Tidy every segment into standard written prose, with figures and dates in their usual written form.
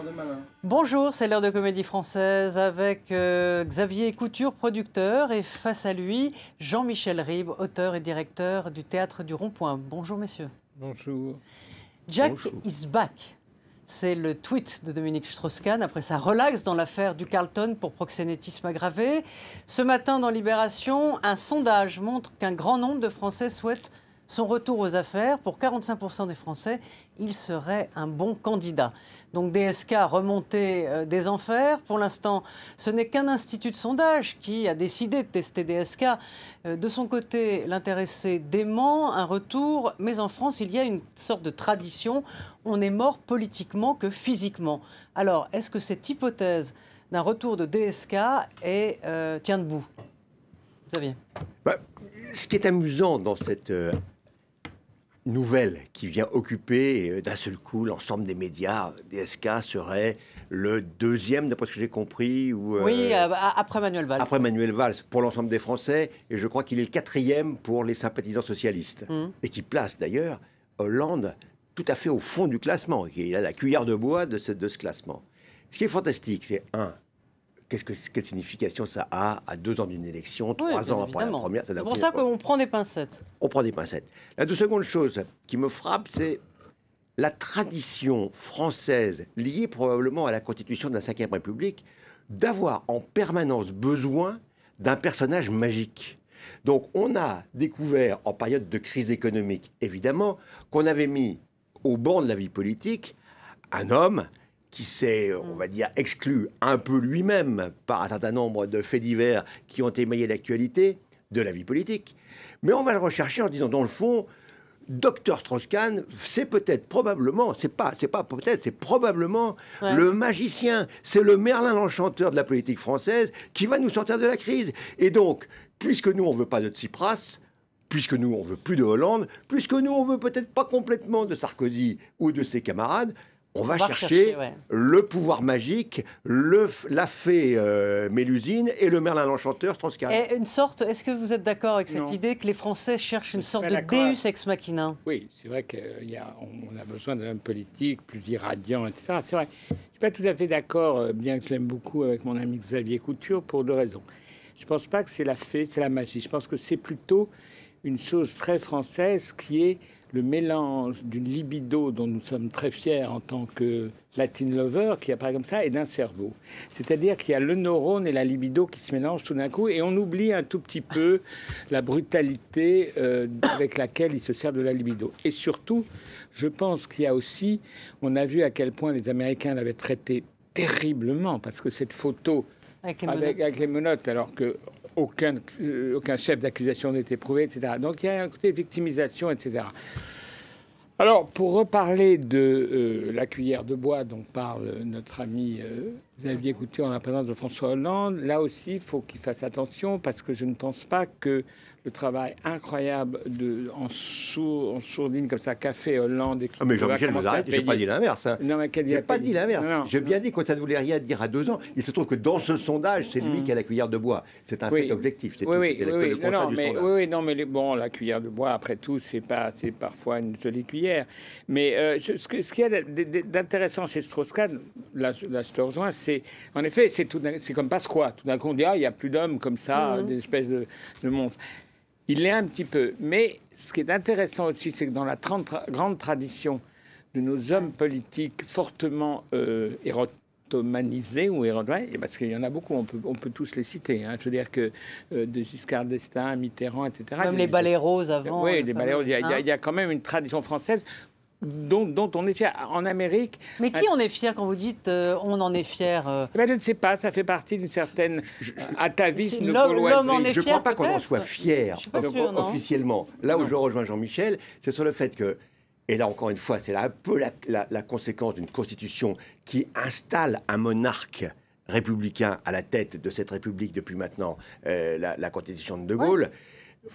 de malin. Bonjour, c'est l'heure de Comédie Française avec Xavier Couture, producteur, et face à lui, Jean-Michel Ribes, auteur et directeur du Théâtre du Rond-Point. Bonjour messieurs. Bonjour. Jack Bonjour. is back. C'est le tweet de Dominique Strauss-Kahn après sa relaxe dans l'affaire du Carlton pour proxénétisme aggravé. Ce matin, dans Libération, un sondage montre qu'un grand nombre de Français souhaitent son retour aux affaires. Pour 45% des Français, il serait un bon candidat. Donc DSK remontée des enfers. Pour l'instant, ce n'est qu'un institut de sondage qui a décidé de tester DSK. De son côté, l'intéressé dément un retour. Mais en France, il y a une sorte de tradition. On est mort politiquement que physiquement. Alors, est-ce que cette hypothèse d'un retour de DSK tient debout? Xavier. Ce qui est amusant dans cette nouvelle qui vient occuper d'un seul coup l'ensemble des médias, DSK serait le deuxième, d'après ce que j'ai compris. Oui, après Manuel Valls. Après Manuel Valls, pour l'ensemble des Français, et je crois qu'il est le quatrième pour les sympathisants socialistes. Et qui place d'ailleurs Hollande tout à fait au fond du classement. Il a la cuillère de bois de ce classement. Ce qui est fantastique, c'est quelle signification ça a à 2 ans d'une élection, 3 ans après la première. C'est pour ça qu'on prend des pincettes. On prend des pincettes. La seconde chose qui me frappe, c'est la tradition française, liée probablement à la constitution de la Ve République, d'avoir en permanence besoin d'un personnage magique. Donc on a découvert, en période de crise économique, évidemment, qu'on avait mis au banc de la vie politique un homme qui s'est, on va dire, exclu un peu lui-même par un certain nombre de faits divers qui ont émaillé l'actualité de la vie politique. Mais on va le rechercher en disant, dans le fond, Dr Strauss-Kahn, c'est peut-être, probablement, c'est probablement le magicien, c'est le Merlin l'Enchanteur de la politique française qui va nous sortir de la crise. Et donc, puisque nous, on ne veut pas de Tsipras, puisque nous, on ne veut plus de Hollande, puisque nous, on ne veut peut-être pas complètement de Sarkozy ou de ses camarades, on va chercher le pouvoir magique, la fée Mélusine et le Merlin l'Enchanteur Strauss-Kahn. Et une sorte, est-ce que vous êtes d'accord avec cette idée que les Français cherchent une sorte de Deus ex machina? Oui, c'est vrai qu'on a besoin d'un homme politique plus irradiant, etc. C'est vrai. Je ne suis pas tout à fait d'accord, bien que je l'aime beaucoup, avec mon ami Xavier Couture, pour 2 raisons. Je ne pense pas que c'est la fée, c'est la magie. Je pense que c'est plutôt une chose très française qui est le mélange d'une libido dont nous sommes très fiers en tant que Latin lover, qui apparaît comme ça, et d'un cerveau. C'est-à-dire qu'il y a le neurone et la libido qui se mélangent tout d'un coup, et on oublie un tout petit peu la brutalité avec laquelle il se sert de la libido. Et surtout, je pense qu'il y a aussi, on a vu à quel point les Américains l'avaient traité terriblement, parce que cette photo avec les menottes, alors que aucun chef d'accusation n'était prouvé, etc. Donc il y a un côté victimisation, etc. Alors, pour reparler de la cuillère de bois dont parle notre ami Xavier Couture en la présence de François Hollande, là aussi, il faut qu'il fasse attention, parce que je ne pense pas que le travail incroyable en sourdine comme ça qu'a fait Hollande... Et mais Jean-Michel, vous arrêtez, je n'ai pas dit l'inverse. Hein. Non, mais j'ai pas dit l'inverse. J'ai bien dit que ça ne voulait rien dire à 2 ans. Il se trouve que dans ce sondage, c'est lui qui a la cuillère de bois. C'est un fait objectif. Oui, mais bon, la cuillère de bois, après tout, c'est parfois une jolie cuillère. Mais ce qu'il y a d'intéressant chez Strauss-Kahn, là je te rejoins, c'est en effet, c'est comme Pasqua. Tout d'un coup, on dit, il n'y a plus d'hommes comme ça, des espèces de monstres. Il l'est un petit peu. Mais ce qui est intéressant aussi, c'est que dans la grande tradition de nos hommes politiques fortement érotomanisés, parce qu'il y en a beaucoup, on peut tous les citer. Hein. Je veux dire que de Giscard d'Estaing, Mitterrand, etc. Même les balais roses avant. Oui, les balais roses. Il y a quand même une tradition française dont on est fier. En Amérique... Mais qui en est fier quand vous dites on en est fier Je ne sais pas, ça fait partie d'une certaine atavisme de bourgeoisie. Je ne crois pas qu'on en soit fier officiellement. Là où je rejoins Jean-Michel, c'est sur le fait que, et là encore une fois, c'est un peu la conséquence d'une constitution qui installe un monarque républicain à la tête de cette République depuis maintenant la constitution de De Gaulle. Ouais.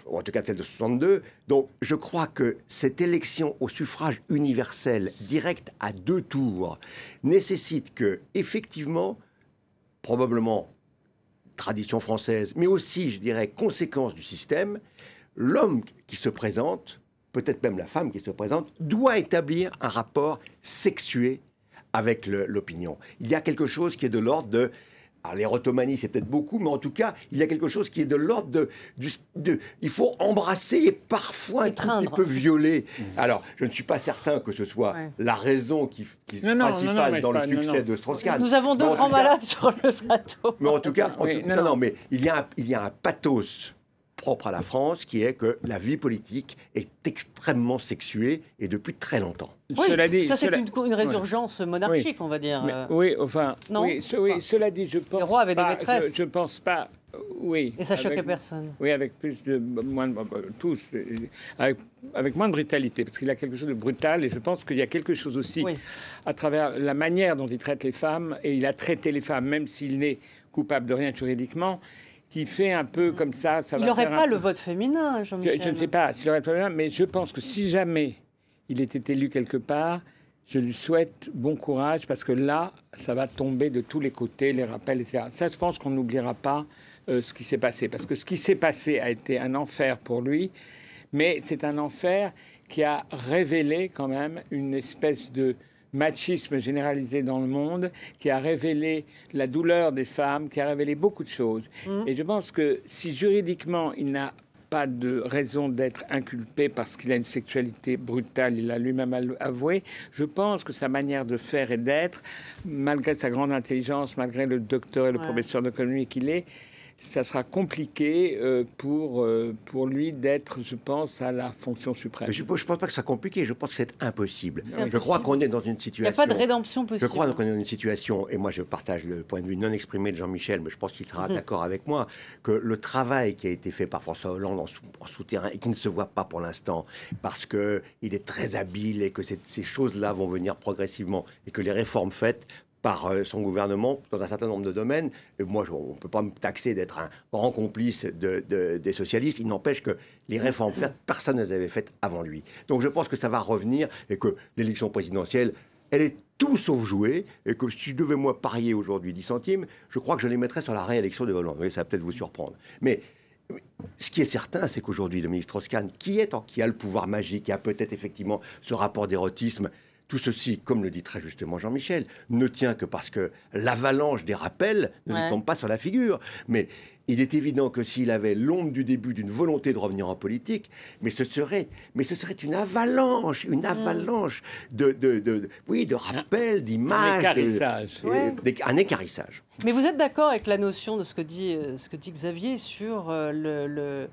Ou en tout cas celle de 62. Donc je crois que cette élection au suffrage universel direct à 2 tours nécessite que, effectivement, probablement tradition française, mais aussi, je dirais, conséquence du système, l'homme qui se présente, peut-être même la femme qui se présente, doit établir un rapport sexué avec l'opinion. Il y a quelque chose qui est de l'ordre de... Alors, l'érotomanie, c'est peut-être beaucoup, mais en tout cas, il y a quelque chose qui est de l'ordre il faut embrasser et parfois un petit peu violer. Alors, je ne suis pas certain que ce soit la raison principale dans le succès de Strauss-Kahn. Nous avons deux grands malades sur le plateau. Mais en tout cas, mais il y a un pathos propre à la France, qui est que la vie politique est extrêmement sexuée et depuis très longtemps. Oui, ça c'est une résurgence monarchique, on va dire. Oui, enfin, non cela dit, je pense. Les rois avaient des maîtresses. Je pense pas. Oui. Et ça choquait personne. Oui, avec moins de brutalité, parce qu'il a quelque chose de brutal, et je pense qu'il y a quelque chose aussi à travers la manière dont il traite les femmes, et il a traité les femmes, même s'il n'est coupable de rien juridiquement, qui fait un peu comme ça. Il n'aurait pas le vote féminin, Jean-Michel. Je ne sais pas s'il aurait le vote féminin, mais je pense que si jamais il était élu quelque part, je lui souhaite bon courage, parce que là, ça va tomber de tous les côtés, les rappels, etc. Ça, je pense qu'on n'oubliera pas ce qui s'est passé. Parce que ce qui s'est passé a été un enfer pour lui, mais c'est un enfer qui a révélé quand même une espèce de machisme généralisé dans le monde, qui a révélé la douleur des femmes, qui a révélé beaucoup de choses. Et je pense que si juridiquement il n'a pas de raison d'être inculpé parce qu'il a une sexualité brutale, il l'a lui-même avoué, je pense que sa manière de faire et d'être, malgré sa grande intelligence, malgré le docteur et le professeur d'économie qu'il est, ça sera compliqué pour lui d'être, je pense, à la fonction suprême. Mais je ne pense pas que ça soit compliqué, je pense que c'est impossible. Je crois qu'on est dans une situation... Il n'y a pas de rédemption possible. Je crois qu'on est dans une situation, et moi je partage le point de vue non exprimé de Jean-Michel, mais je pense qu'il sera d'accord avec moi, que le travail qui a été fait par François Hollande en souterrain, et qui ne se voit pas pour l'instant, parce qu'il est très habile et que ces choses-là vont venir progressivement, et que les réformes faites par son gouvernement dans un certain nombre de domaines. Et moi, on ne peut pas me taxer d'être un grand complice des socialistes. Il n'empêche que les réformes faites, personne ne les avait faites avant lui. Donc je pense que ça va revenir et que l'élection présidentielle, elle est tout sauf jouée. Et que si je devais, moi, parier aujourd'hui 10 centimes, je crois que je les mettrais sur la réélection de Hollande. Oui, ça va peut-être vous surprendre. Mais ce qui est certain, c'est qu'aujourd'hui, le ministre Strauss-Kahn, qui a le pouvoir magique, qui a peut-être effectivement ce rapport d'érotisme, tout ceci, comme le dit très justement Jean-Michel, ne tient que parce que l'avalanche des rappels ne lui tombe pas sur la figure. Mais il est évident que s'il avait l'ombre du début d'une volonté de revenir en politique, mais ce serait une avalanche de rappels, d'images. Un équarrissage. Un équarrissage. Mais vous êtes d'accord avec la notion de ce que dit Xavier sur le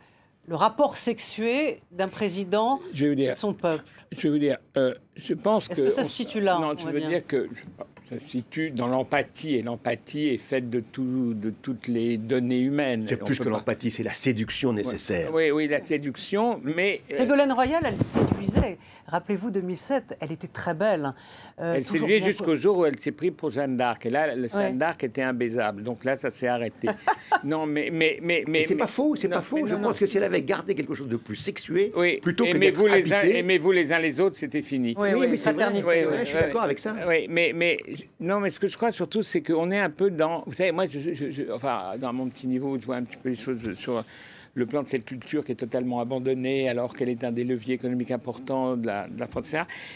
rapport sexué d'un président et son peuple? Je vais vous dire, je pense que... Est-ce que ça se situe là? Non, je veux dire que ça se situe dans l'empathie, et l'empathie est faite de toutes les données humaines. C'est plus que l'empathie, c'est la séduction nécessaire. Oui, la séduction, mais... Ségolène Royal, elle séduisait. Rappelez-vous, 2007, elle était très belle. Elle séduisait jusqu'au jour où elle s'est prise pour Jeanne d'Arc. Et là, Jeanne d'Arc était imbaisable. Donc là, ça s'est arrêté. Non, mais c'est pas faux, c'est pas faux. Je pense que si elle avait gardé quelque chose de plus sexué, plutôt que d'être habité... Aimez-vous les uns les autres, c'était fini. Oui, mais c'est vrai. Je suis d'accord avec ça. Oui, mais ce que je crois surtout, c'est qu'on est un peu dans... Vous savez, moi, enfin, dans mon petit niveau, je vois un petit peu les choses sur le plan de cette culture qui est totalement abandonnée, alors qu'elle est un des leviers économiques importants de la France.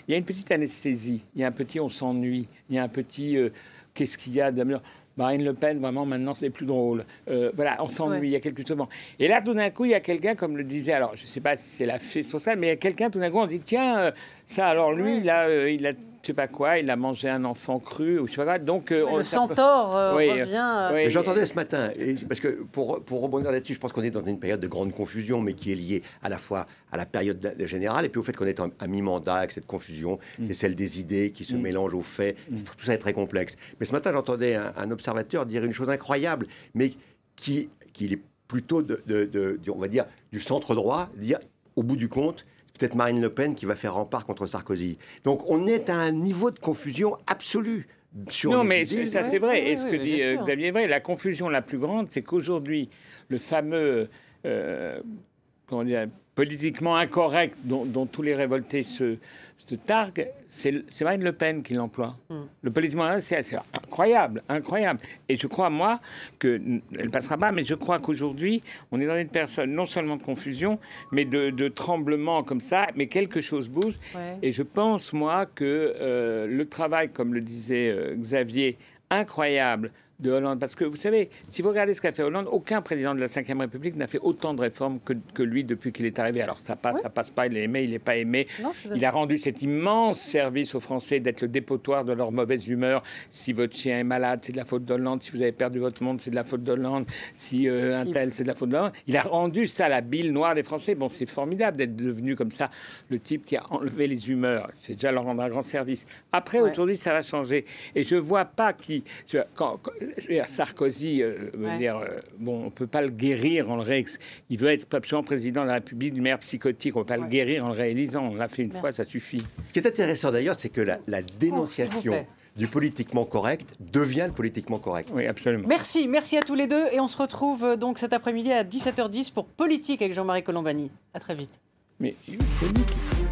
Il y a une petite anesthésie, il y a un petit on s'ennuie, il y a un petit qu'est-ce qu'il y a de... Marine Le Pen, vraiment, maintenant, c'est plus drôle. Voilà, on s'ennuie, il y a quelque chose. Et là, tout d'un coup, il y a quelqu'un, comme le disait, alors, je ne sais pas si c'est la fée sur ça, mais il y a quelqu'un, tout d'un coup, on dit, tiens, ça, alors lui, il a, je sais pas quoi, il a mangé un enfant cru, ou je sais pas quoi. Donc, le centaure revient. J'entendais ce matin, parce que pour rebondir là-dessus, je pense qu'on est dans une période de grande confusion, mais qui est liée à la fois à la période générale, et puis au fait qu'on est à mi-mandat avec cette confusion, c'est celle des idées qui se mélangent aux faits. Tout ça est très complexe. Mais ce matin, j'entendais un observateur dire une chose incroyable, mais qui est plutôt on va dire, du centre droit, dire, au bout du compte, peut-être Marine Le Pen qui va faire rempart contre Sarkozy. Donc on est à un niveau de confusion absolu. Non, mais ça c'est vrai. Et ce que dit Xavier est vrai. La confusion la plus grande, c'est qu'aujourd'hui, le fameux comment dire, politiquement incorrect dont tous les révoltés se targue, c'est Marine Le Pen qui l'emploie. Le politiquement, c'est incroyable, incroyable. Et je crois, moi, qu'elle ne passera pas, mais je crois qu'aujourd'hui, on est dans une personne non seulement de confusion, mais de tremblement comme ça, mais quelque chose bouge. Ouais. Et je pense, moi, que le travail, comme le disait Xavier, incroyable, de Hollande. Parce que vous savez, si vous regardez ce qu'a fait Hollande, aucun président de la Ve République n'a fait autant de réformes que lui depuis qu'il est arrivé. Alors ça passe, ça passe pas, il est aimé, il n'est pas aimé. Non, il a rendu cet immense service aux Français d'être le dépotoir de leur mauvaise humeur. Si votre chien est malade, c'est de la faute d'Hollande. Si vous avez perdu votre monde, c'est de la faute d'Hollande. Si un tel, c'est de la faute d'Hollande. Il a rendu ça la bile noire des Français. Bon, c'est formidable d'être devenu comme ça le type qui a enlevé les humeurs. C'est déjà leur rendre un grand service. Après, aujourd'hui, ça va changer. Et je vois pas qui... Sarkozy, bon, on ne peut pas le guérir en le il veut être absolument président de la République d'une manière psychotique. On ne peut pas le guérir en le réalisant. On l'a fait une fois, ça suffit. Ce qui est intéressant d'ailleurs, c'est que la dénonciation du politiquement correct devient le politiquement correct. Oui, absolument. Merci à tous les deux. Et on se retrouve donc cet après-midi à 17h10 pour Politique avec Jean-Marie Colombani. À très vite. Mais c'est lui qui...